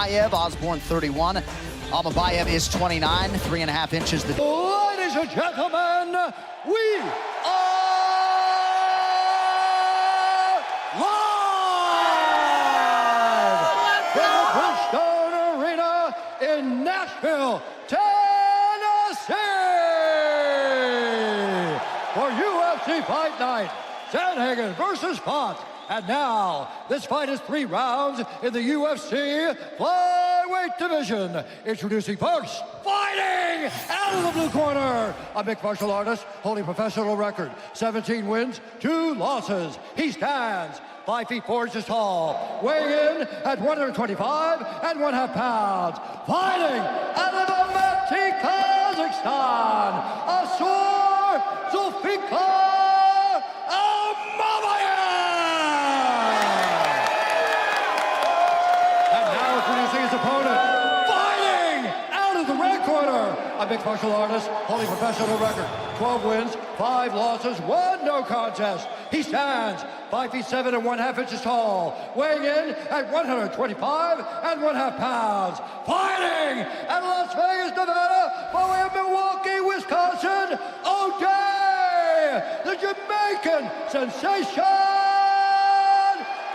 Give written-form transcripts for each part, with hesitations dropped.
Алмабаев. Osborn 31. Алмабаев is 29, 3.5 inches. Ladies and gentlemen, we are live from the Bridgestone Arena in Nashville, Tennessee, for UFC Fight Night, Sandhagen versus Font. And now, this fight is 3 rounds in the UFC flyweight division. Introducing first, fighting out of the blue corner, a mixed martial artist holding professional record, 17 wins, 2 losses. He stands 5 feet 4 inches tall, weighing in at 125.5 pounds. Fighting out of Almaty, Kazakhstan, Asu Алмабаев. Introducing his opponent, fighting out of the red corner, a mixed martial artist holding professional record, 12 wins, 5 losses, 1 no contest. He stands 5 feet 7.5 inches tall, weighing in at 125.5 pounds. Fighting out of Las Vegas, Nevada, by way of Milwaukee, Wisconsin, Ode, the Jamaican sensation,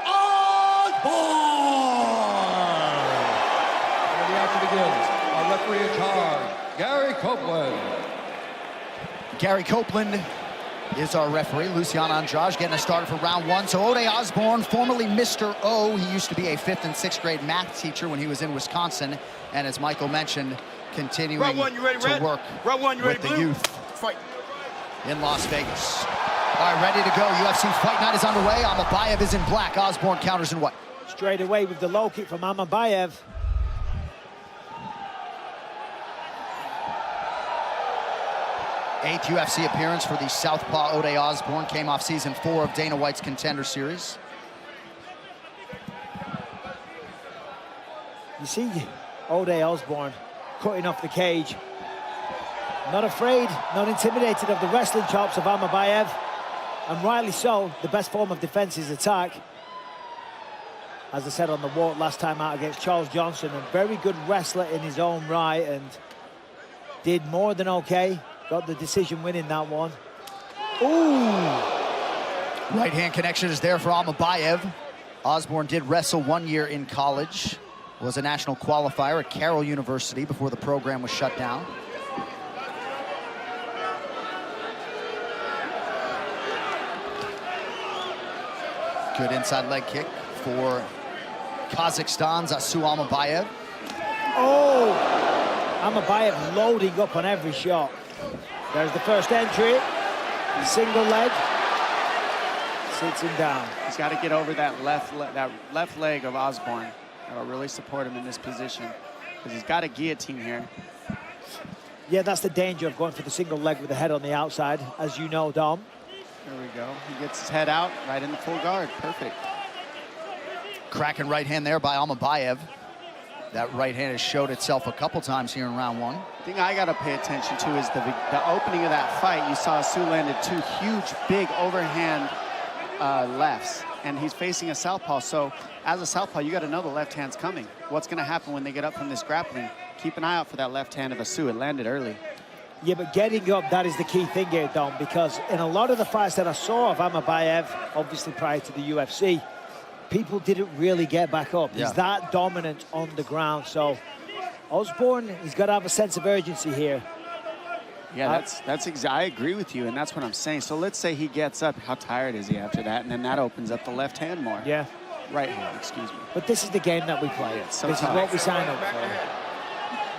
Osborn. Begins. Our referee in charge, Gary Copeland. Gary Copeland is our referee. Luciano Andrade getting us started for round 1. So Ode Osborn, formerly Mr. O. He used to be a 5th and 6th grade math teacher when he was in Wisconsin. And as Michael mentioned, continuing to work with the youth Fight. in Las Vegas. All right, ready to go. UFC Fight Night is underway. Алмабаев is in black. Osborn counters in white. Straight away with the low kick from Алмабаев. Eighth UFC appearance for the Southpaw Ode Osborn. Came off season 4 of Dana White's Contender Series. You see Ode Osborn cutting off the cage. Not afraid, not intimidated of the wrestling chops of Алмабаев. And rightly so, the best form of defense is attack. As I said on the walk last time out against Charles Johnson, a very good wrestler in his own right and did more than okay. Got the decision win in that one. Ooh! Right hand connection is there for Алмабаев. Osborn did wrestle 1 year in college. Was a national qualifier at Carroll University before the program was shut down. Good inside leg kick for Kazakhstan's Asu Алмабаев. Oh! Алмабаев loading up on every shot. There's the first entry, single leg, sits him down. He's got to get over that left leg of Osborn. That'll really support him in this position because he's got a guillotine here. Yeah, that's the danger of going for the single leg with the head on the outside, as you know, Dom. There we go. He gets his head out right in the full guard. Perfect. Cracking right hand there by Алмабаев. That right hand has showed itself a couple times here in round 1. The thing I got to pay attention to is the opening of that fight. You saw Asu landed 2 huge, big overhand lefts, and he's facing a southpaw. So as a southpaw, you got to know the left hand's coming. What's going to happen when they get up from this grappling? Keep an eye out for that left hand of Asu. It landed early. Yeah, but getting up, that is the key thing here, Dom, because in a lot of the fights that I saw of Алмабаев, obviously prior to the UFC, people didn't really get back up. Yeah. He's that dominant on the ground. So Osborn, he's got to have a sense of urgency here. Yeah, I agree with you, and that's what I'm saying. So let's say he gets up. How tired is he after that? And then that opens up the left hand more. Yeah. Right hand, excuse me. But this is the game that we play. So this is what we sign up for.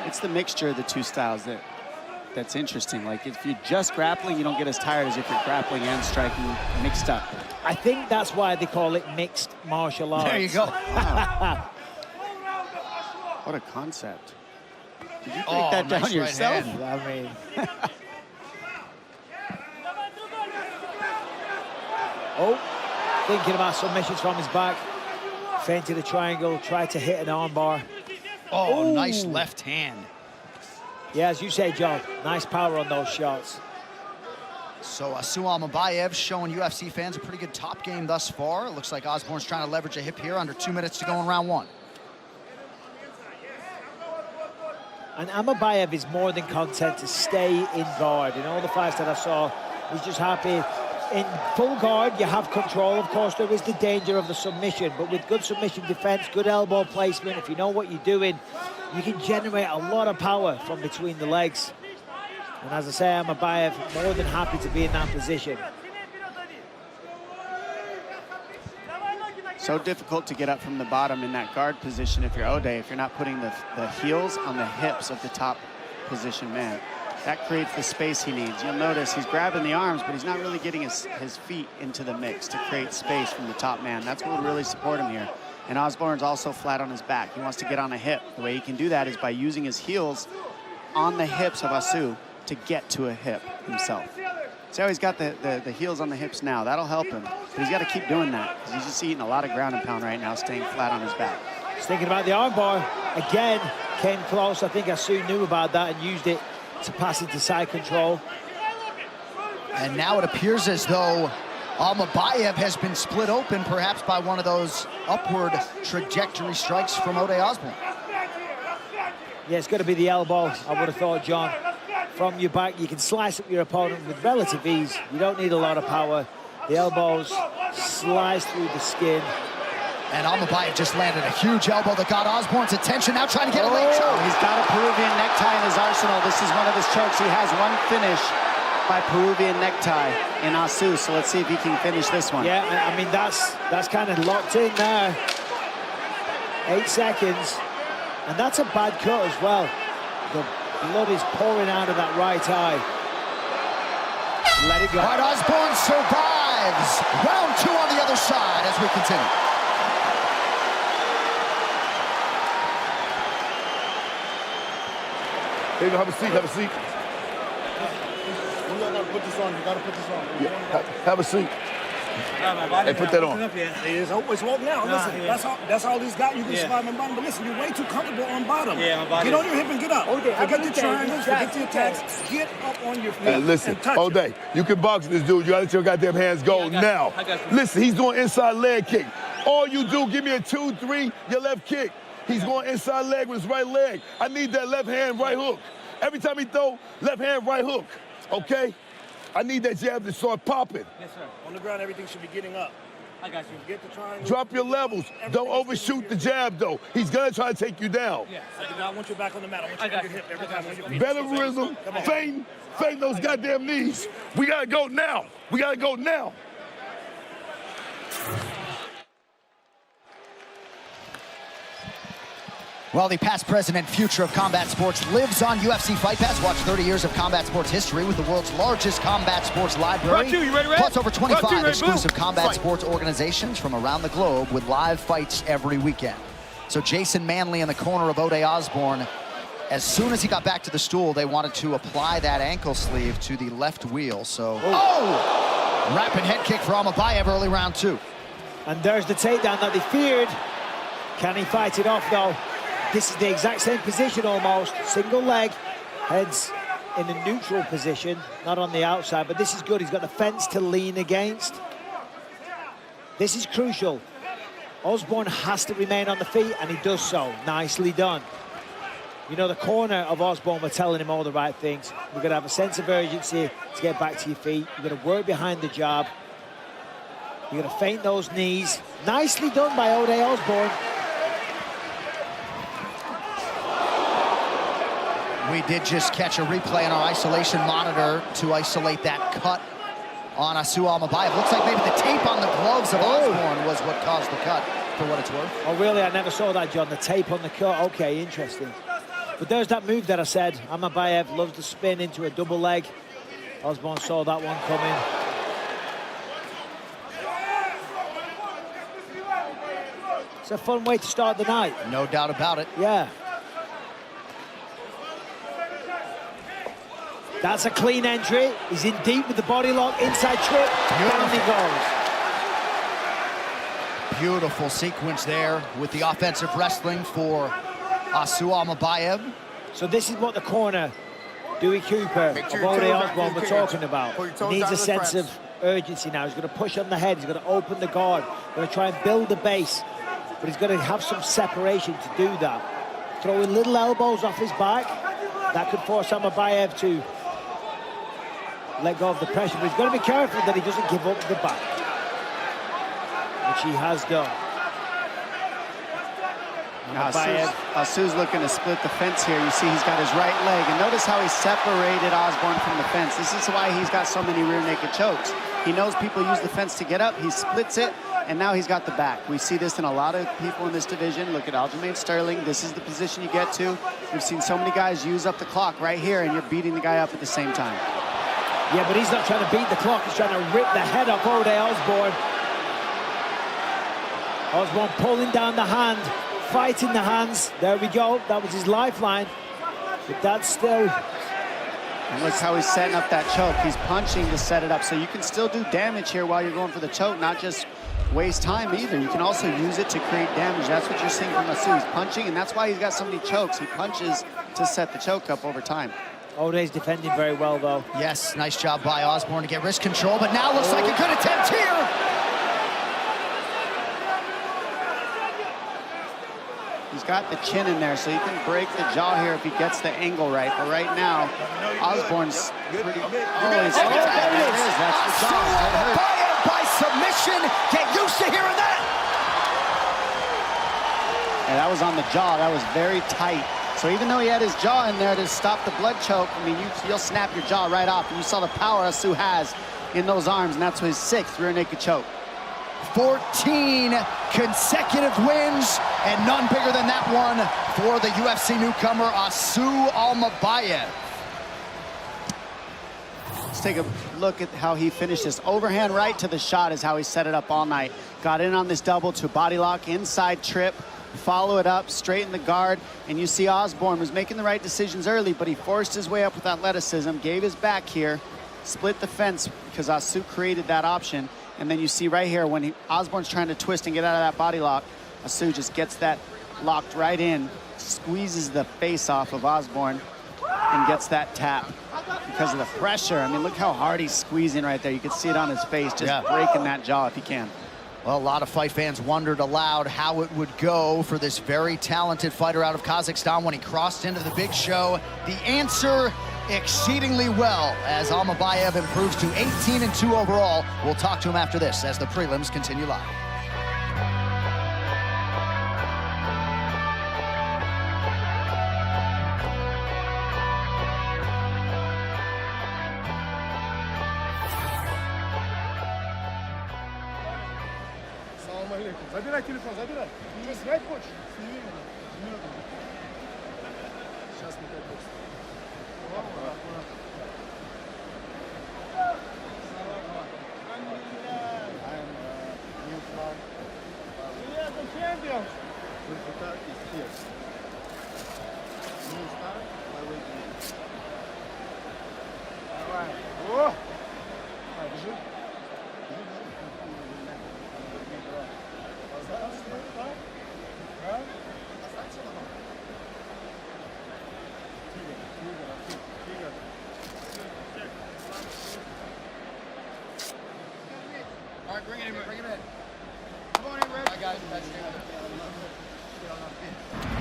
It's the mixture of the 2 styles that's interesting. Like, if you're just grappling, you don't get as tired as if you're grappling and striking mixed up. I think that's why they call it mixed martial arts. There you go. Wow. What a concept. Did you break that down nice yourself? Right I mean... Oh, thinking about submissions from his back. Feinted a triangle, tried to hit an armbar. Oh, Ooh. nice left hand. Yeah, as you say, John, nice power on those shots. So Asu Алмабаев showing UFC fans a pretty good top game thus far. It looks like Osborn's trying to leverage a hip here. Under 2 minutes to go in round 1. And Amabayev is more than content to stay in guard. In all the fights that I saw, he's just happy. In full guard, you have control. Of course, there is the danger of the submission, but with good submission defense, good elbow placement, if you know what you're doing, you can generate a lot of power from between the legs. And as I say, Amabayev more than happy to be in that position. So difficult to get up from the bottom in that guard position if you're Ode, if you're not putting the heels on the hips of the top position man. That creates the space he needs. You'll notice he's grabbing the arms, but he's not really getting his feet into the mix to create space from the top man. That's what would really support him here. And Osborne's also flat on his back. He wants to get on a hip. The way he can do that is by using his heels on the hips of Asu to get to a hip himself. See how he's got the heels on the hips now? That'll help him, but he's got to keep doing that because he's just eating a lot of ground and pound right now, staying flat on his back. He's thinking about the armbar. Again, came close. I think Asu knew about that and used it to pass into side control. And now it appears as though Almabayev has been split open, perhaps by one of those upward trajectory strikes from Ode Osborn. Yeah, it's got to be the elbow, I would have thought, John. From your back, you can slice up your opponent with relative ease. You don't need a lot of power. The elbows slice through the skin. And Almabayev just landed a huge elbow that got Osborne's attention, now trying to get a leg choke. He's got a Peruvian necktie in his arsenal. This is one of his chokes. He has one finish by Peruvian necktie in Asu, so let's see if he can finish this one. Yeah, I mean, that's kind of locked in there. 8 seconds, and that's a bad cut as well. The blood is pouring out of that right eye. Let it go. All right, Osborn survives. Round 2 on the other side as we continue. Hey, have a seat, have a seat. You gotta put this on, you gotta put this on. Yeah, have a seat. Hey, put that on. It's walking out. Listen, that's all he's got. You can survive on bottom, but listen, you're way too comfortable on bottom. Yeah, on bottom. Get on your hip and get up. Forget the triangles, forget the attacks. Get up on your feet. Hey, listen, all day. You can box this dude. You gotta let your goddamn hands go now. Listen, he's doing inside leg kick. All you do, give me a 2-3, your left kick. He's going inside leg with his right leg. I need that left hand, right hook. Every time he throw, left hand, right hook, okay? I need that jab to start popping. Yes, sir. On the ground, everything should be getting up. I got you. Get the triangle. Drop your levels. Don't overshoot the jab, though. He's gonna try to take you down. Yeah, I want you back on the mat. I want you on your hip every time. Betterism, feint those goddamn knees. We gotta go now. We gotta go now. Well, the past, present, and future of combat sports lives on UFC Fight Pass. Watch 30 years of combat sports history with the world's largest combat sports library. You ready, plus over 25 exclusive Blue? combat sports organizations from around the globe with live fights every weekend. So Jason Manley in the corner of Ode Osborn. As soon as he got back to the stool, they wanted to apply that ankle sleeve to the left wheel. So, rapid head kick for Almabayev early round 2. And there's the takedown that they feared. Can he fight it off, though? This is the exact same position almost. Single leg, heads in a neutral position, not on the outside, but this is good. He's got the fence to lean against. This is crucial. Osborn has to remain on the feet, and he does so. Nicely done. You know, the corner of Osborn were telling him all the right things. You've got to have a sense of urgency to get back to your feet. You've got to work behind the jab. You've got to feint those knees. Nicely done by Ode Osborn. We did just catch a replay on our isolation monitor to isolate that cut on Asu Алмабаев. Looks like maybe the tape on the gloves of Osborn was what caused the cut, for what it's worth. Oh, really? I never saw that, John. The tape on the cut. Okay, interesting. But there's that move that I said. Алмабаев loves to spin into a double leg. Osborn saw that one coming. It's a fun way to start the night. No doubt about it. Yeah. That's a clean entry. He's in deep with the body lock, inside trip, down he goes. Beautiful sequence there with the offensive wrestling for Asu Алмабаев. So this is what the corner, Dewey Cooper, of Ode Osborn were talking about. He needs a sense of urgency now. He's going to push on the head. He's going to open the guard. He's going to try and build the base. But he's got to have some separation to do that. throwing little elbows off his back. That could force Алмабаев to let go of the pressure, but he's got to be careful that he doesn't give up the back, which he has done. Asu's looking to split the fence here. You see he's got his right leg, and notice how he separated Osborn from the fence. This is why he's got so many rear naked chokes. He knows people use the fence to get up. He splits it, and now he's got the back. We see this in a lot of people in this division. Look at Aljamain Sterling. This is the position you get to. We've seen so many guys use up the clock right here, and you're beating the guy up at the same time. Yeah, but he's not trying to beat the clock. He's trying to rip the head off Ode Osborn. Osborn pulling down the hand, fighting the hands. There we go. That was his lifeline. But that's still... And look how he's setting up that choke. He's punching to set it up. So you can still do damage here while you're going for the choke, not just waste time either. You can also use it to create damage. That's what you're seeing from Asu. He's punching, and that's why he's got so many chokes. He punches to set the choke up over time. Ode's defending very well, though. Yes, nice job by Osborn to get wrist control, but now looks like a good attempt here. He's got the chin in there, so he can break the jaw here if he gets the angle right. But right now, Osborn's pretty... Oh, there it is. That's the jaw. Алмабаев by submission. Get used to hearing that. And that was on the jaw. That was very tight. So even though he had his jaw in there to stop the blood choke, I mean, you'll snap your jaw right off. And you saw the power Asu has in those arms, and that's his 6th rear naked choke. 14 consecutive wins, and none bigger than that one for the UFC newcomer, Asu Алмабаев. Let's take a look at how he finished this. Overhand right to the shot is how he set it up all night. Got in on this double to body lock, inside trip, follow it up, straighten the guard, and you see Osborn was making the right decisions early, but he forced his way up with athleticism, gave his back here, split the fence because Asu created that option. And then you see right here when Osborn's trying to twist and get out of that body lock, Asu just gets that locked right in, squeezes the face off of Osborn, and gets that tap because of the pressure. I mean, look how hard he's squeezing right there. You can see it on his face, just breaking that jaw if he can. Well, a lot of fight fans wondered aloud how it would go for this very talented fighter out of Kazakhstan when he crossed into the big show. The answer, exceedingly well, as Алмабаев improves to 18-2 overall. We'll talk to him after this as the prelims continue live. Забирай телефон, забирай. Что, снять хочешь? Сними меня. Сейчас не катится. Давай. О! Бежи. All right, bring it in. Bring him in. Come on in, Rick. I got it.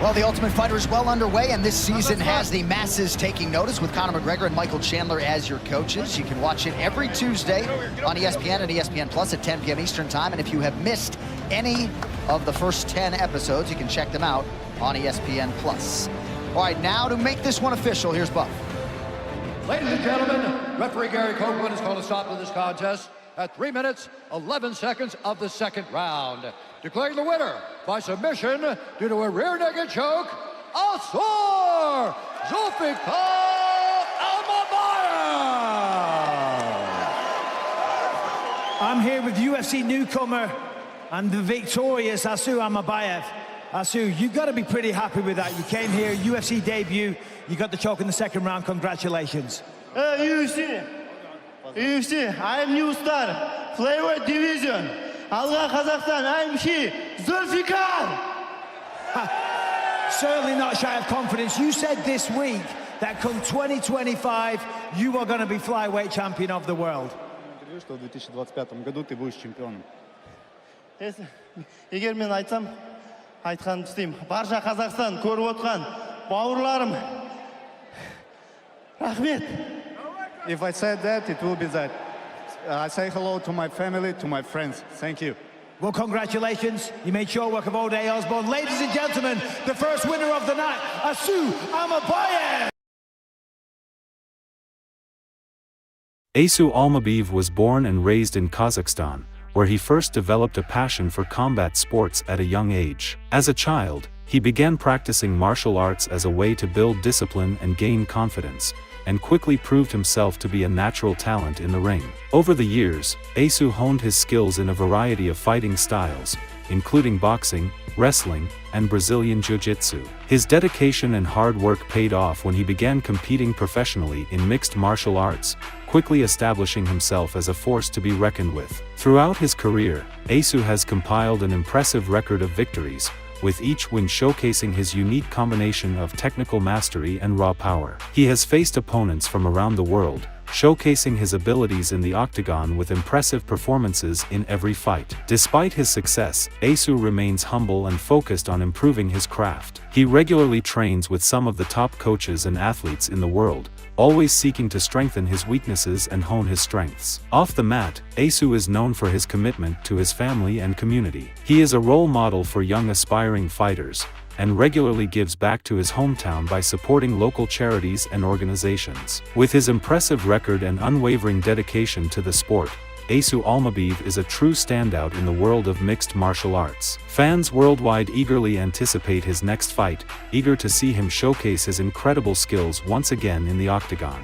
Well, the Ultimate Fighter is well underway, and this season has the masses taking notice with Conor McGregor and Michael Chandler as your coaches. You can watch it every Tuesday on ESPN and ESPN Plus at 10 p.m. Eastern Time. And if you have missed any of the first 10 episodes, you can check them out on ESPN Plus. All right, now to make this one official, here's Buff. Ladies and gentlemen, referee Gary Copeland has called a stop to this contest at 3 minutes, 11 seconds of the second round. Declaring the winner by submission due to a rear naked choke, Asur Алмабаев. I'm here with UFC newcomer and the victorious Asu Алмабаев. Asu, you've got to be pretty happy with that. You came here, UFC debut, you got the choke in the second round. Congratulations. UFC, I'm new star, flavor division. Alga Kazakhstan, I'm here, Zulfikar. Certainly not shy of confidence. You said this week that come 2025, you are going to be flyweight champion of the world. Что в 2025 году ты будешь чемпионом. Егер мен айтсам, айтқанымды істеймін. Барша Қазақстан көріп отқан бауырларым. Рахмет. If I said that, it will be that. I say hello to my family, to my friends. Thank you. Well, congratulations. You made short work of Ode Osborn. Ladies and gentlemen, the first winner of the night, Asu Алмабаев. Asu Almabayev was born and raised in Kazakhstan, where he first developed a passion for combat sports at a young age. As a child, he began practicing martial arts as a way to build discipline and gain confidence, and quickly proved himself to be a natural talent in the ring. Over the years, Asu honed his skills in a variety of fighting styles, including boxing, wrestling, and Brazilian Jiu-Jitsu. His dedication and hard work paid off when he began competing professionally in mixed martial arts, quickly establishing himself as a force to be reckoned with. Throughout his career, Asu has compiled an impressive record of victories, with each win showcasing his unique combination of technical mastery and raw power. He has faced opponents from around the world, showcasing his abilities in the octagon with impressive performances in every fight. Despite his success, Asu remains humble and focused on improving his craft. He regularly trains with some of the top coaches and athletes in the world, always seeking to strengthen his weaknesses and hone his strengths. Off the mat, Asu is known for his commitment to his family and community. He is a role model for young aspiring fighters, and regularly gives back to his hometown by supporting local charities and organizations. With his impressive record and unwavering dedication to the sport, Asu Almabayev is a true standout in the world of mixed martial arts. Fans worldwide eagerly anticipate his next fight, eager to see him showcase his incredible skills once again in the octagon.